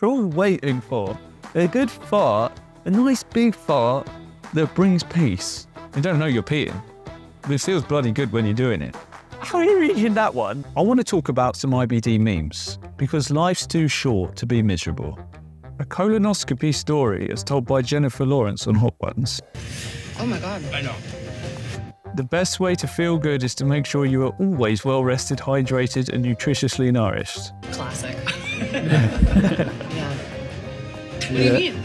We're all waiting for a good fart, a nice big fart that brings peace. You don't know you're peeing, but it feels bloody good when you're doing it. How are you reading that one? I want to talk about some IBD memes, because life's too short to be miserable. A colonoscopy story as told by Jennifer Lawrence on Hot Ones. Oh my God. I know. The best way to feel good is to make sure you are always well-rested, hydrated, and nutritiously nourished. Classic. Yeah. What do you mean?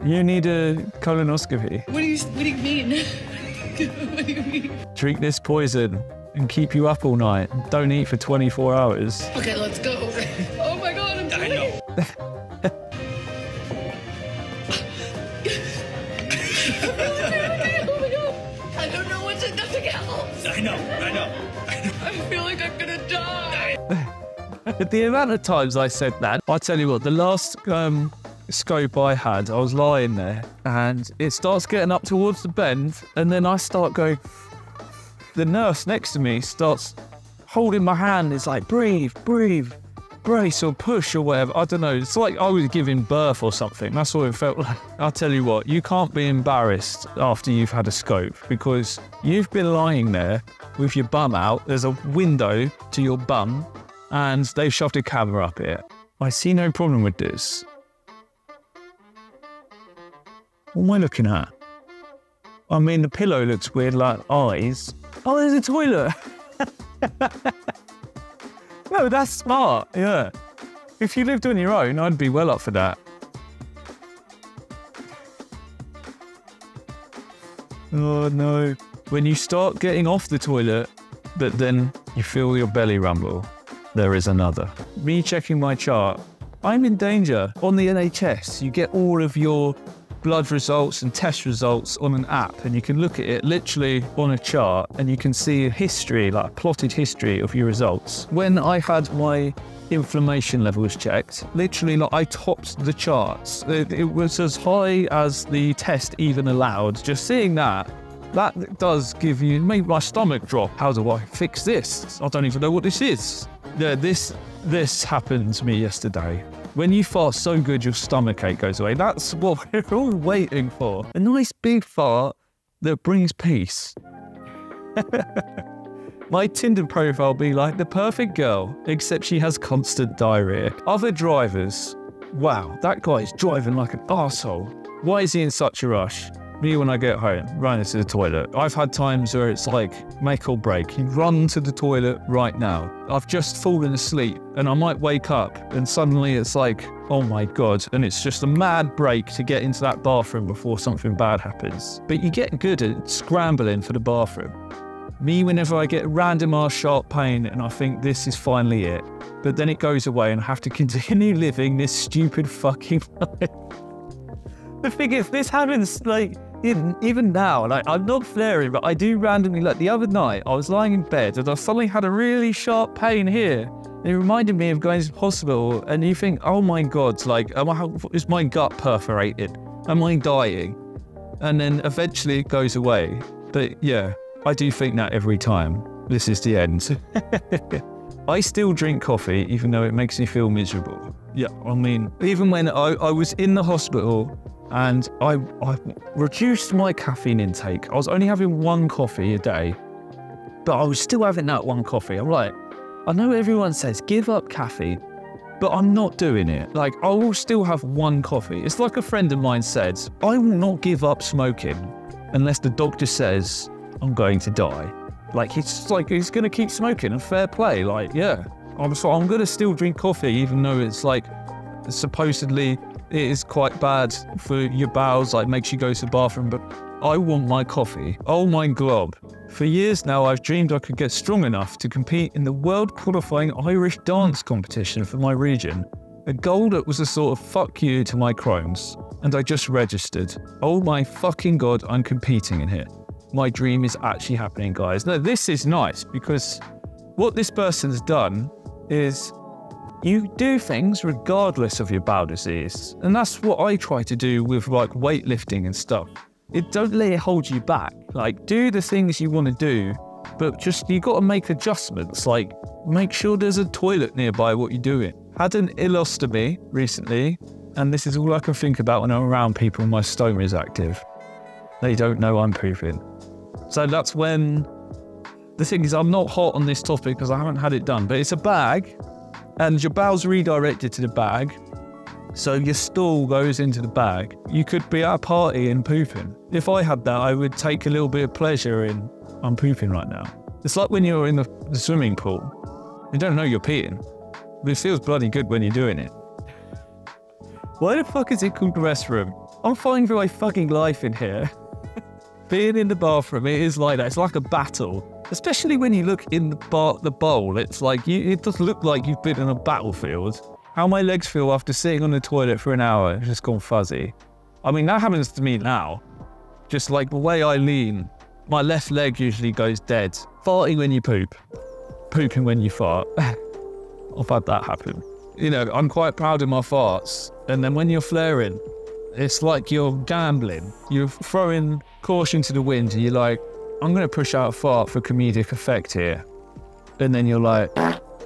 You need a colonoscopy. What do you mean? What do you mean? Drink this poison and keep you up all night. Don't eat for 24 hours. Okay, let's go. Oh my God, I'm I know. Oh my God. I don't know what to, nothing else. I know. I feel like I'm gonna die. The amount of times I said that, I tell you what, the last scope I had, I was lying there and it starts getting up towards the bend and then I start going, the nurse next to me starts holding my hand. It's like, breathe, brace or push or whatever. I don't know. It's like I was giving birth or something. That's what it felt like. I'll tell you what, you can't be embarrassed after you've had a scope because you've been lying there with your bum out. There's a window to your bum and they've shoved a camera up it. I see no problem with this. What am I looking at? I mean, the pillow looks weird, like eyes. Oh, there's a toilet. No, that's smart, yeah. If you lived on your own, I'd be well up for that. Oh no. When you start getting off the toilet, but then you feel your belly rumble, there is another. Me checking my chart, I'm in danger. On the NHS, you get all of your blood results and test results on an app and you can look at it literally on a chart and you can see a history, like a plotted history of your results. When I had my inflammation levels checked, literally like I topped the charts. It was as high as the test even allowed. Just seeing that does give you, make my stomach drop. How do I fix this? I don't even know what this is. Yeah, this happened to me yesterday. When you fart so good, your stomach ache goes away. That's what we're all waiting for. A nice big fart that brings peace. My Tinder profile be like the perfect girl, except she has constant diarrhea. Other drivers, wow, that guy's driving like an arsehole. Why is he in such a rush? Me, when I get home, run into the toilet. I've had times where it's like, make or break. You run to the toilet right now. I've just fallen asleep and I might wake up and suddenly it's like, oh my God. And it's just a mad break to get into that bathroom before something bad happens. But you get good at scrambling for the bathroom. Me, whenever I get random ass sharp pain and I think this is finally it, but then it goes away and I have to continue living this stupid fucking life. The thing is, this happens like, even now, like I'm not flaring, but I do randomly, like the other night, I was lying in bed and I suddenly had a really sharp pain here. It reminded me of going to the hospital and you think, oh my God, like, is my gut perforated? Am I dying? And then eventually it goes away. But yeah, I do think that every time. This is the end. I still drink coffee, even though it makes me feel miserable. Yeah, I mean, even when I was in the hospital, and I reduced my caffeine intake. I was only having one coffee a day, but I was still having that one coffee. I'm like, I know everyone says give up caffeine, but I'm not doing it. Like, I will still have one coffee. It's like a friend of mine said, I will not give up smoking unless the doctor says I'm going to die. Like, he's going to keep smoking and fair play. Like, yeah, I'm going to still drink coffee, even though it's like, supposedly, it is quite bad for your bowels, like makes you go to the bathroom, but I want my coffee. Oh my God. For years now, I've dreamed I could get strong enough to compete in the world qualifying Irish dance competition for my region. A goal that was a sort of fuck you to my Crohn's. And I just registered. Oh my fucking God, I'm competing in here. My dream is actually happening, guys. Now, this is nice because what this person's done is you do things regardless of your bowel disease. And that's what I try to do with like weightlifting and stuff. Don't let it hold you back. Like, do the things you want to do, but just, you got to make adjustments. Like, make sure there's a toilet nearby what you're doing. Had an ileostomy recently, and this is all I can think about when I'm around people and my stoma is active. They don't know I'm pooping. So that's when... The thing is, I'm not hot on this topic because I haven't had it done, but it's a bag, and your bowel's redirected to the bag, so your stool goes into the bag. You could be at a party and pooping. If I had that, I would take a little bit of pleasure in, I'm pooping right now. It's like when you're in the swimming pool. You don't know you're peeing, but it feels bloody good when you're doing it. Why the fuck is it called the restroom? I'm fighting for my fucking life in here. Being in the bathroom, it is like that. It's like a battle. Especially when you look in the bowl. It's like, it does look like you've been in a battlefield. How my legs feel after sitting on the toilet for an hour, it's just gone fuzzy. I mean, that happens to me now. Just like the way I lean, my left leg usually goes dead. Farting when you poop. Pooping when you fart. I've had that happen. You know, I'm quite proud of my farts. And then when you're flaring, it's like you're gambling. You're throwing caution to the wind and you're like, I'm going to push out a fart for comedic effect here. And then you're like,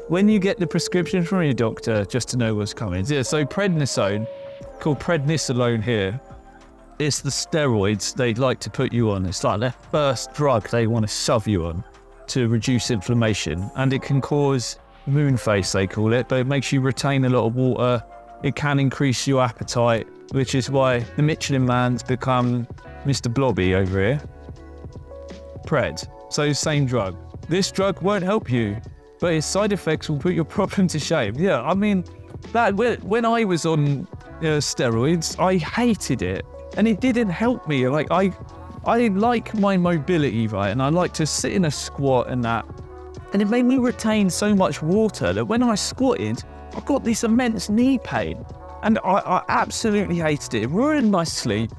when you get the prescription from your doctor, just to know what's coming. Yeah, so prednisone, called prednisolone here, it's the steroids they'd like to put you on. It's like their first drug they want to shove you on to reduce inflammation. And it can cause moon face, they call it, but it makes you retain a lot of water. It can increase your appetite, which is why the Michelin man's become Mr. Blobby over here. Pred. So same drug. This drug won't help you, but its side effects will put your problem to shame. Yeah, I mean, that when I was on steroids, I hated it, and it didn't help me. Like I like my mobility, right, and I like to sit in a squat and that, and it made me retain so much water that when I squatted, I got this immense knee pain, and I absolutely hated it. It ruined my sleep.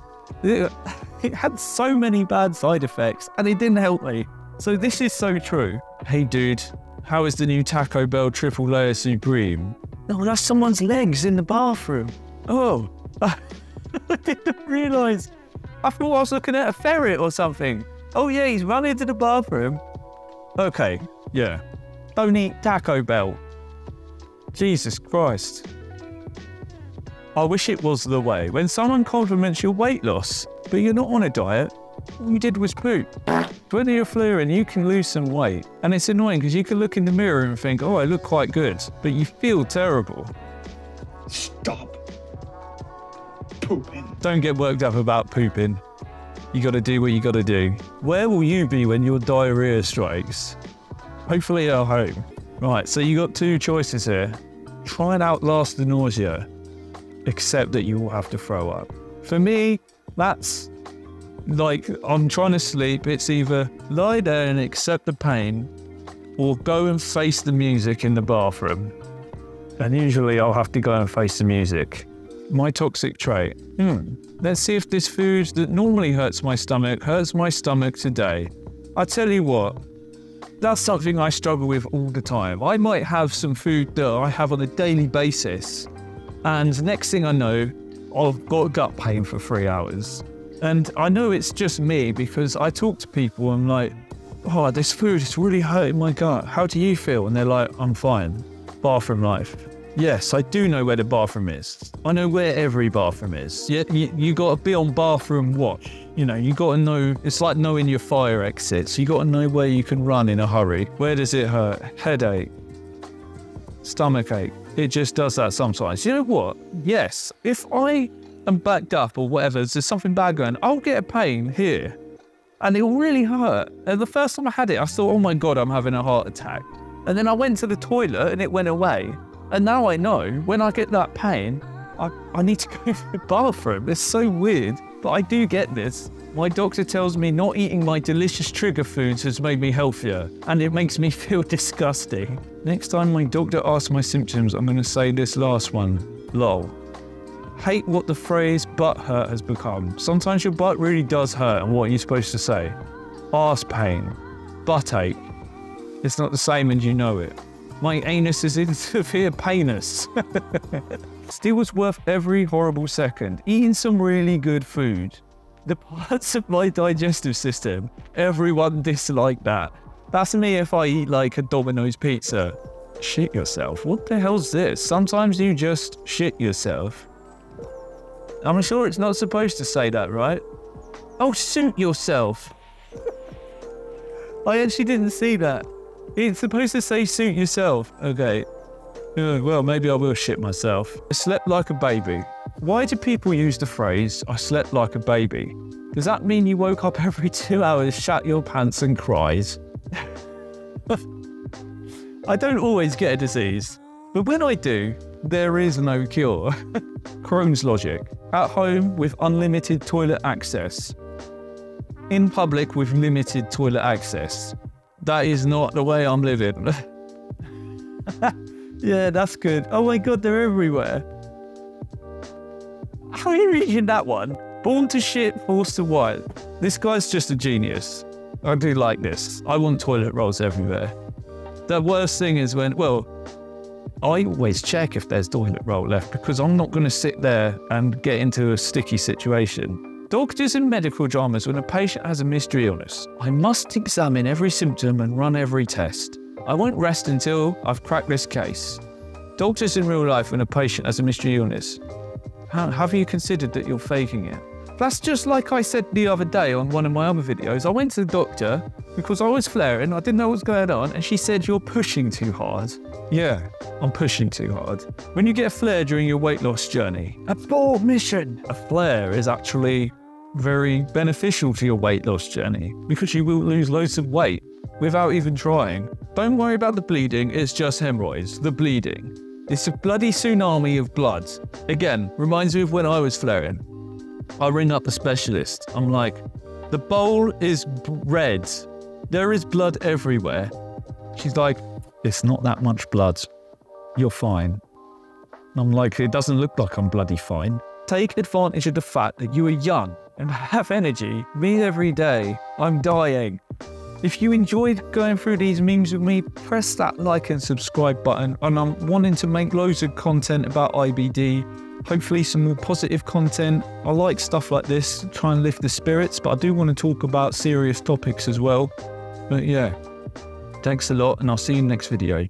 It had so many bad side effects, and it didn't help me. So this is so true. Hey dude, how is the new Taco Bell triple layer supreme? No, that's someone's legs in the bathroom. Oh, I didn't realise. I thought I was looking at a ferret or something. Oh yeah, he's run into the bathroom. Okay, yeah. Don't eat Taco Bell. Jesus Christ. I wish it was the way. When someone compliments your weight loss, but you're not on a diet, all you did was poop. When you're fluorine, you can lose some weight. And it's annoying because you can look in the mirror and think, oh, I look quite good, but you feel terrible. Stop pooping. Don't get worked up about pooping. You gotta do what you gotta do. Where will you be when your diarrhea strikes? Hopefully at home. Right, so you got two choices here. Try and outlast the nausea, except that you will have to throw up. For me, that's like, I'm trying to sleep. It's either lie there and accept the pain, or go and face the music in the bathroom. And usually I'll have to go and face the music. My toxic trait. Let's see if this food that normally hurts my stomach today. I tell you what, that's something I struggle with all the time. I might have some food that I have on a daily basis, and next thing I know, I've got gut pain for 3 hours. And I know it's just me because I talk to people and I'm like, oh, this food is really hurting my gut. How do you feel? And they're like, I'm fine. Bathroom life. Yes, I do know where the bathroom is. I know where every bathroom is. You got to be on bathroom watch. You know, you got to know, it's like knowing your fire exits. You got to know where you can run in a hurry. Where does it hurt? Headache. Stomachache. It just does that sometimes. You know what? Yes, if I am backed up or whatever, there's something bad going, I'll get a pain here. And it will really hurt. And the first time I had it, I thought, oh my God, I'm having a heart attack. And then I went to the toilet and it went away. And now I know when I get that pain, I need to go to the bathroom. It's so weird, but I do get this. My doctor tells me not eating my delicious trigger foods has made me healthier, and it makes me feel disgusting. Next time my doctor asks my symptoms, I'm going to say this last one. Lol. Hate what the phrase butt hurt has become. Sometimes your butt really does hurt, and what are you supposed to say? Arse pain. Butt ache. It's not the same and you know it. My anus is in severe painus. Still was worth every horrible second. Eating some really good food. The parts of my digestive system, everyone disliked that. That's me if I eat like a Domino's pizza. Shit yourself? What the hell's this? Sometimes you just shit yourself. I'm sure it's not supposed to say that, right? Oh, suit yourself. I actually didn't see that. It's supposed to say suit yourself. Okay. Well, maybe I will shit myself. I slept like a baby. Why do people use the phrase, I slept like a baby? Does that mean you woke up every 2 hours, shat your pants and cries? I don't always get a disease, but when I do, there is no cure. Crohn's logic. At home with unlimited toilet access. In public with limited toilet access. That is not the way I'm living. Yeah, that's good. Oh my god, they're everywhere. How are you reading that one? Born to shit, forced to white. This guy's just a genius. I do like this. I want toilet rolls everywhere. The worst thing is when, well, I always check if there's toilet roll left because I'm not going to sit there and get into a sticky situation. Doctors and medical dramas, when a patient has a mystery illness, I must examine every symptom and run every test. I won't rest until I've cracked this case. Doctors in real life, when a patient has a mystery illness, have you considered that you're faking it? That's just like I said the other day on one of my other videos. I went to the doctor because I was flaring, I didn't know what was going on, and she said, you're pushing too hard. Yeah, I'm pushing too hard. When you get a flare during your weight loss journey, abort mission! A flare is actually very beneficial to your weight loss journey because you will lose loads of weight without even trying. Don't worry about the bleeding, it's just hemorrhoids. The bleeding. It's a bloody tsunami of blood. Again, reminds me of when I was flaring. I ring up a specialist. I'm like, the bowl is red. There is blood everywhere. She's like, it's not that much blood. You're fine. I'm like, it doesn't look like I'm bloody fine. Take advantage of the fact that you are young and have energy. Me every day. I'm dying. If you enjoyed going through these memes with me, press that like and subscribe button. And I'm wanting to make loads of content about IBD. Hopefully some more positive content. I like stuff like this, try and lift the spirits, but I do want to talk about serious topics as well. But yeah, thanks a lot and I'll see you in the next video.